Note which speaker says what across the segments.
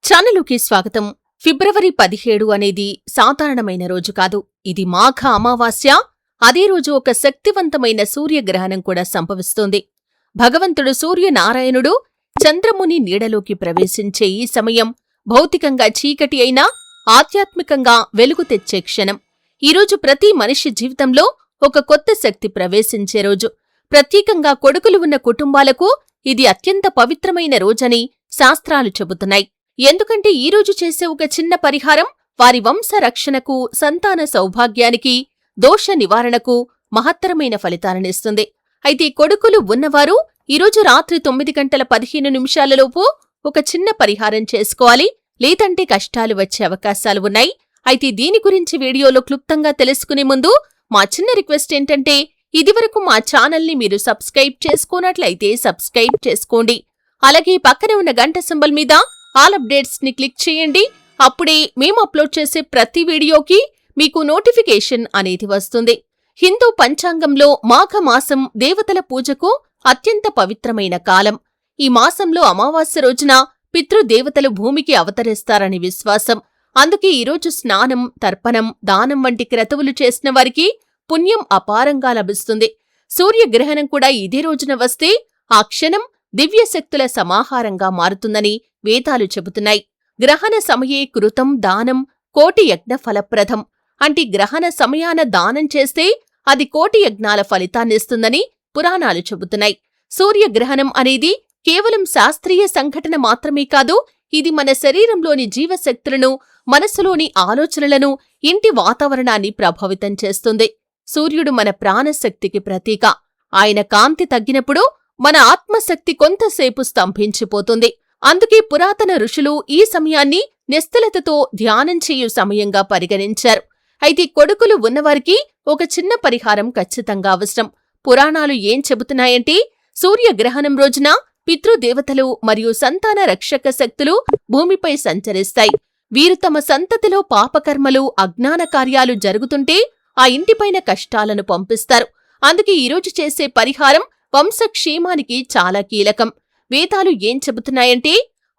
Speaker 1: ఛానలుకి స్వాగతం. ఫిబ్రవరి 17 అనేది సాధారణమైన రోజు కాదు. ఇది మాఘ అమావాస్య. అదే రోజు ఒక శక్తివంతమైన సూర్యగ్రహణం కూడా సంభవిస్తోంది. భగవంతుడు సూర్యనారాయణుడు చంద్రముని నీడలోకి ప్రవేశించే ఈ సమయం భౌతికంగా చీకటి అయినా ఆధ్యాత్మికంగా వెలుగు తెచ్చే క్షణం. ఈరోజు ప్రతి మనిషి జీవితంలో ఒక కొత్త శక్తి ప్రవేశించే రోజు. ప్రత్యేకంగా కొడుకులు ఉన్న కుటుంబాలకు ఇది అత్యంత పవిత్రమైన రోజని శాస్త్రాలు చెబుతున్నాయి. ఎందుకంటే ఈరోజు చేసే ఒక చిన్న పరిహారం వారి వంశ రక్షణకు, సంతాన సౌభాగ్యానికి, దోష నివారణకు మహత్తరమైన ఫలితాలనిస్తుంది. అయితే కొడుకులు ఉన్నవారు ఈరోజు రాత్రి 9:15 ఒక చిన్న పరిహారం చేసుకోవాలి. లేదంటే కష్టాలు వచ్చే అవకాశాలు ఉన్నాయి. అయితే దీని గురించి వీడియోలో క్లుప్తంగా తెలుసుకునే ముందు మా చిన్న రిక్వెస్ట్ ఏంటంటే, ఇదివరకు మా ఛానల్ని మీరు సబ్స్క్రైబ్ చేసుకోనట్లయితే సబ్స్క్రైబ్ చేసుకోండి. అలాగే పక్కనే ఉన్న గంట సింబల్ మీద ఆల్ అప్డేట్స్ ని క్లిక్ చేయండి. అప్పుడే మేము అప్లోడ్ చేసే ప్రతి వీడియోకి మీకు నోటిఫికేషన్ అనేది వస్తుంది. హిందూ పంచాంగంలో మాఘమాసం దేవతల పూజకు అత్యంత పవిత్రమైన కాలం. ఈ మాసంలో అమావాస్య రోజున పితృదేవతలు భూమికి అవతరిస్తారని విశ్వాసం. అందుకే ఈరోజు స్నానం, తర్పణం, దానం వంటి క్రతువులు చేసిన వారికి పుణ్యం అపారంగా లభిస్తుంది. సూర్యగ్రహణం కూడా ఇదే రోజున వస్తే ఆ క్షణం దివ్యశక్తుల సమాహారంగా మారుతుందని వేదాలు చెబుతున్నాయి. గ్రహణ సమయే కృతం దానం కోటి యజ్ఞ ఫలప్రదం. అంటే గ్రహణ సమయాన దానం చేస్తే అది కోటి యజ్ఞాల ఫలితాన్నిస్తుందని పురాణాలు చెబుతున్నాయి. సూర్యగ్రహణం అనేది కేవలం శాస్త్రీయ సంఘటన మాత్రమే కాదు, ఇది మన శరీరంలోని జీవశక్తులను, మనసులోని ఆలోచనలను, ఇంటి వాతావరణాన్ని ప్రభావితం చేస్తుంది. సూర్యుడు మన ప్రాణశక్తికి ప్రతీక. ఆయన కాంతి తగ్గినప్పుడు మన ఆత్మశక్తి కొంతసేపు స్తంభించిపోతుంది. అందుకే పురాతన ఋషులు ఈ సమయాన్ని నిశ్చలతతో ధ్యానం చేయు సమయంగా పరిగణించారు. అయితే కొడుకులు ఉన్నవారికి ఒక చిన్న పరిహారం ఖచ్చితంగా అవసరం. పురాణాలు ఏం చెబుతున్నాయంటే, సూర్యగ్రహణం రోజున పితృదేవతలు మరియు సంతాన రక్షక శక్తులు భూమిపై సంచరిస్తాయి. వీరు తమ సంతతిలో పాపకర్మలు, అజ్ఞాన కార్యాలు జరుగుతుంటే ఆ ఇంటిపైన కష్టాలను పంపిస్తారు. అందుకే ఈరోజు చేసే పరిహారం వంశక్షేమానికి చాలా కీలకం. వేదాలు ఏం చెబుతున్నాయంటే,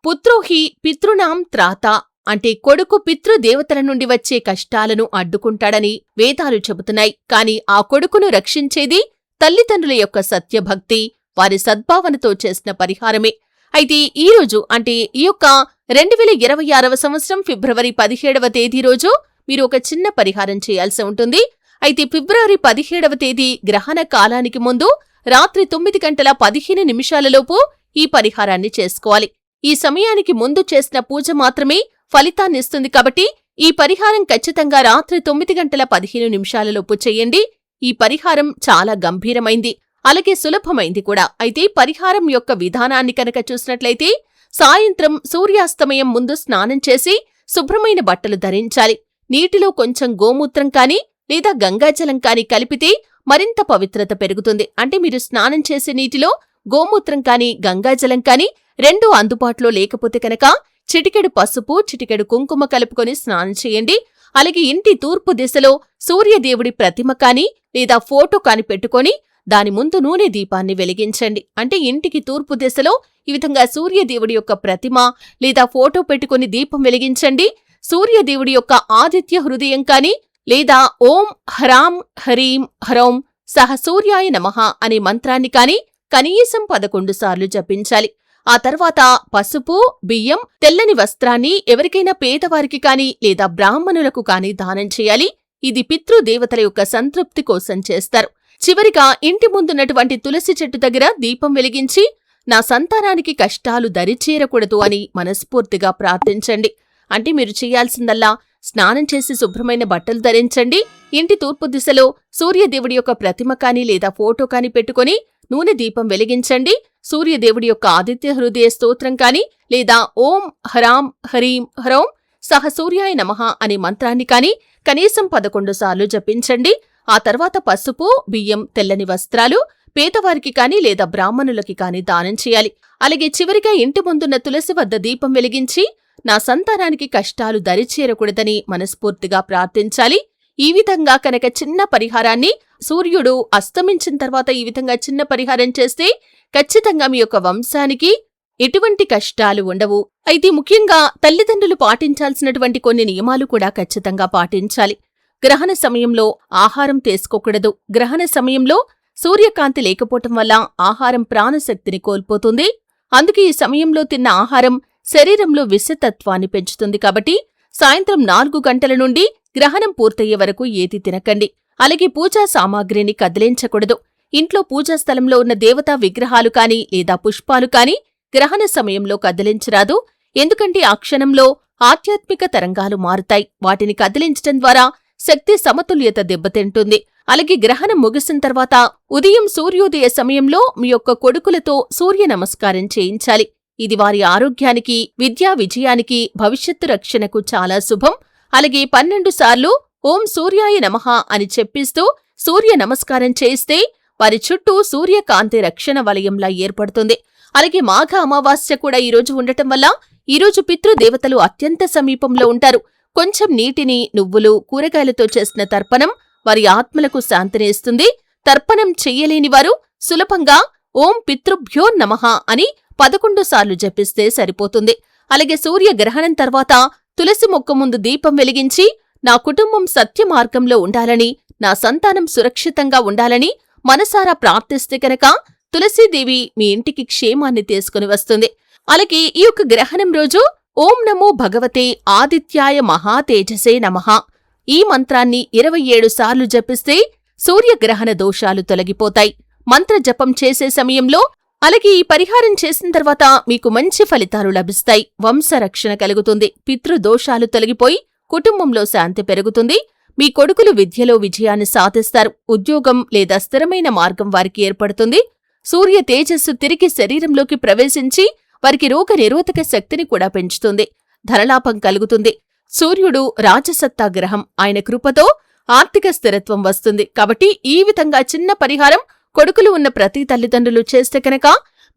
Speaker 1: పుత్రోహి పితృనాం త్రాత, అంటే కొడుకు పితృదేవతల నుండి వచ్చే కష్టాలను అడ్డుకుంటాడని వేదాలు చెబుతున్నాయి. కాని ఆ కొడుకును రక్షించేది తల్లిదండ్రుల యొక్క సత్యభక్తి, వారి సద్భావనతో చేసిన పరిహారమే. అయితే ఈరోజు అంటే ఈ యొక్క 2026వ సంవత్సరం ఫిబ్రవరి 17వ తేదీ రోజు మీరు ఒక చిన్న పరిహారం చేయాల్సి ఉంటుంది. అయితే ఫిబ్రవరి 17వ తేదీ గ్రహణ కాలానికి ముందు రాత్రి 9:15 ఈ పరిహారాన్ని చేసుకోవాలి. ఈ సమయానికి ముందు చేసిన పూజ మాత్రమే ఫలితాన్నిస్తుంది కాబట్టి ఈ పరిహారం ఖచ్చితంగా రాత్రి 9:15 చేయండి. ఈ పరిహారం చాలా గంభీరమైంది, అలాగే సులభమైంది కూడా. అయితే పరిహారం యొక్క విధానాన్ని కనుక చూసినట్లయితే, సాయంత్రం సూర్యాస్తమయం ముందు స్నానం చేసి శుభ్రమైన బట్టలు ధరించాలి. నీటిలో కొంచెం గోమూత్రం కాని లేదా గంగాజలం కాని కలిపితే మరింత పవిత్రత పెరుగుతుంది. అంటే మీరు స్నానం చేసే నీటిలో గోమూత్రం కాని గంగాజలం కాని రెండూ అందుబాటులో లేకపోతే కనుక చిటికెడు పసుపు, చిటికెడు కుంకుమ కలుపుకొని స్నానం చేయండి. అలాగే ఇంటి తూర్పు దిశలో సూర్యదేవుడి ప్రతిమ కాని లేదా ఫోటో కాని పెట్టుకొని దాని ముందు నూనె దీపాన్ని వెలిగించండి. అంటే ఇంటికి తూర్పు దిశలో ఈ విధంగా సూర్యదేవుడి యొక్క ప్రతిమ లేదా ఫోటో పెట్టుకుని దీపం వెలిగించండి. సూర్యదేవుడి యొక్క ఆదిత్య హృదయం కాని లేదా ఓం హ్రాం హ్రీం హ్రౌం సహ సూర్యాయ నమః అనే మంత్రాన్ని కాని కనీసం 11 సార్లు జపించాలి. ఆ తర్వాత పసుపు, బియ్యం, తెల్లని వస్త్రాన్ని ఎవరికైనా పేదవారికి కాని లేదా బ్రాహ్మణులకు కాని దానం చేయాలి. ఇది పితృదేవతల యొక్క సంతృప్తి కోసం చేస్తారు. చివరిగా ఇంటి ముందున్నటువంటి తులసి చెట్టు దగ్గర దీపం వెలిగించి, నా సంతానానికి కష్టాలు దరిచేరకూడదు అని మనస్ఫూర్తిగా ప్రార్థించండి. అంటే మీరు చేయాల్సిందల్లా స్నానం చేసి శుభ్రమైన బట్టలు ధరించండి. ఇంటి తూర్పు దిశలో సూర్యదేవుడి యొక్క ప్రతిమ కాని లేదా ఫోటో కాని పెట్టుకుని నూనె దీపం వెలిగించండి. సూర్యదేవుడి యొక్క ఆదిత్య హృదయ స్తోత్రం కాని లేదా ఓం హ్రాం హ్రీం హ్రౌం సహ సూర్యాయ నమః అనే మంత్రాన్ని కాని కనీసం 11 సార్లు జపించండి. ఆ తర్వాత పసుపు, బియ్యం, తెల్లని వస్త్రాలు పేదవారికి కాని లేదా బ్రాహ్మణులకి కాని దానం చేయాలి. అలాగే చివరిగా ఇంటి ముందున్న తులసి వద్ద దీపం వెలిగించి, నా సంతానానికి కష్టాలు దరిచేరకూడదని మనస్ఫూర్తిగా ప్రార్థించాలి. ఈ విధంగా కనుక చిన్న పరిహారాన్ని సూర్యుడు అస్తమించిన తర్వాత ఈ విధంగా చిన్న పరిహారం చేస్తే ఖచ్చితంగా మీ యొక్క వంశానికి ఎటువంటి కష్టాలు ఉండవు. అయితే ముఖ్యంగా తల్లిదండ్రులు పాటించాల్సినటువంటి కొన్ని నియమాలు కూడా ఖచ్చితంగా పాటించాలి. గ్రహణ సమయంలో ఆహారం తీసుకోకూడదు. గ్రహణ సమయంలో సూర్యకాంతి లేకపోవటం వల్ల ఆహారం ప్రాణశక్తిని కోల్పోతుంది. అందుకే ఈ సమయంలో తిన్న ఆహారం శరీరంలో విషతత్వాన్ని పెంచుతుంది. కాబట్టి సాయంత్రం 4 గంటల నుండి గ్రహణం పూర్తయ్యే వరకు ఏది తినకండి. అలాగే పూజా సామాగ్రిని కదిలించకూడదు. ఇంట్లో పూజాస్థలంలో ఉన్న దేవతా విగ్రహాలు కాని లేదా పుష్పాలు కాని గ్రహణ సమయంలో కదిలించరాదు. ఎందుకంటే ఆ క్షణంలో ఆధ్యాత్మిక తరంగాలు మారుతాయి. వాటిని కదిలించటం ద్వారా శక్తి సమతుల్యత దెబ్బతింటుంది. అలాగే గ్రహణం ముగిసిన తర్వాత ఉదయం సూర్యోదయ సమయంలో మీ యొక్క కొడుకులతో సూర్య నమస్కారం చేయించాలి. ఇది వారి ఆరోగ్యానికి, విద్యా విజయానికి, భవిష్యత్తు రక్షణకు చాలా శుభం. అలాగే 12 సార్లు ఓం సూర్యాయ నమః అని చెప్పిస్తూ సూర్య నమస్కారం చేస్తే వారి చుట్టూ సూర్యకాంతి రక్షణ వలయంలా ఏర్పడుతుంది. అలాగే మాఘ అమావాస్య కూడా ఈరోజు ఉండటం వల్ల ఈరోజు పితృదేవతలు అత్యంత సమీపంలో ఉంటారు. కొంచెం నీటిని, నువ్వులు, కూరగాయలతో చేసిన తర్పణం వారి ఆత్మలకు శాంతిని ఇస్తుంది. తర్పణం చెయ్యలేని వారు సులభంగా ఓం పితృభ్యో నమః అని 11 సార్లు జపిస్తే సరిపోతుంది. అలాగే సూర్యగ్రహణం తర్వాత తులసి మొక్క ముందు దీపం వెలిగించి నా కుటుంబం సత్య మార్గంలో ఉండాలని, నా సంతానం సురక్షితంగా ఉండాలని మనసారా ప్రార్థిస్తే కనుక తులసీదేవి మీ ఇంటికి క్షేమాన్ని తీసుకుని వస్తుంది. అలాగే ఈ యొక్క గ్రహణం రోజు ఓం నమో భగవతే ఆదిత్యాయ మహాతేజసే నమః ఈ మంత్రాన్ని 27 సార్లు జపిస్తే సూర్యగ్రహణ దోషాలు తొలగిపోతాయి. మంత్ర జపం చేసే సమయంలో అలాగే ఈ పరిహారం చేసిన తర్వాత మీకు మంచి ఫలితాలు లభిస్తాయి. వంశరక్షణ కలుగుతుంది. పితృదోషాలు తొలగిపోయి కుటుంబంలో శాంతి పెరుగుతుంది. మీ కొడుకులు విద్యలో విజయాన్ని సాధిస్తారు. ఉద్యోగం లేదా స్థిరమైన మార్గం వారికి ఏర్పడుతుంది. సూర్య తేజస్సు తిరిగి శరీరంలోకి ప్రవేశించి వారికి రోగ నిరోధక శక్తిని కూడా పెంచుతుంది. ధనలాభం కలుగుతుంది. సూర్యుడు రాజసత్తా గ్రహం. ఆయన కృపతో ఆర్థిక స్థిరత్వం వస్తుంది. కాబట్టి ఈ విధంగా చిన్న పరిహారం కొడుకులు ఉన్న ప్రతి తల్లిదండ్రులు చేస్తే కనుక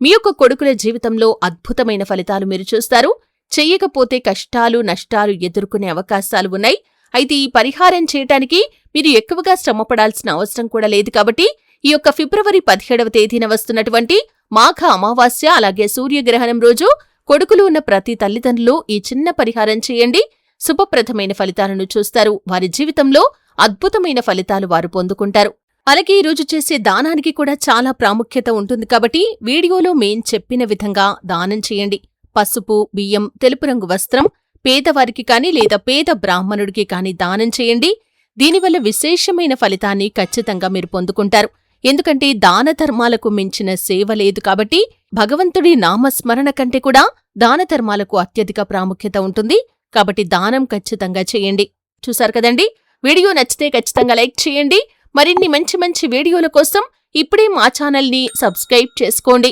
Speaker 1: మీ యొక్క కొడుకుల జీవితంలో అద్భుతమైన ఫలితాలు మీరు చూస్తారు. చెయ్యకపోతే కష్టాలు, నష్టాలు ఎదుర్కొనే అవకాశాలు ఉన్నాయి. అయితే ఈ పరిహారం చేయటానికి మీరు ఎక్కువగా శ్రమపడాల్సిన అవసరం కూడా లేదు. కాబట్టి ఈ యొక్క ఫిబ్రవరి 17వ తేదీన వస్తున్నటువంటి మాఘ అమావాస్య అలాగే సూర్యగ్రహణం రోజు కొడుకులు ఉన్న ప్రతి తల్లిదండ్రులు ఈ చిన్న పరిహారం చేయండి. శుభప్రదమైన ఫలితాలను చూస్తారు. వారి జీవితంలో అద్భుతమైన ఫలితాలు వారు పొందుకుంటారు. అలాగే ఈరోజు చేసే దానానికి కూడా చాలా ప్రాముఖ్యత ఉంటుంది. కాబట్టి వీడియోలో మేం చెప్పిన విధంగా దానం చేయండి. పసుపు, బియ్యం, తెలుపు రంగు వస్త్రం పేదవారికి కాని లేదా పేద బ్రాహ్మణుడికి కాని దానం చేయండి. దీనివల్ల విశేషమైన ఫలితాన్ని ఖచ్చితంగా మీరు పొందుకుంటారు. ఎందుకంటే దాన ధర్మాలకు మించిన సేవ లేదు. కాబట్టి భగవంతుడి నామస్మరణ కంటే కూడా దాన ధర్మాలకు అత్యధిక ప్రాముఖ్యత ఉంటుంది. కాబట్టి దానం ఖచ్చితంగా చేయండి. చూశారు కదండి. వీడియో నచ్చితే ఖచ్చితంగా లైక్ చేయండి. మరిన్ని మంచి మంచి వీడియోల కోసం ఇప్పుడే మా ఛానల్ని సబ్స్క్రైబ్ చేసుకోండి.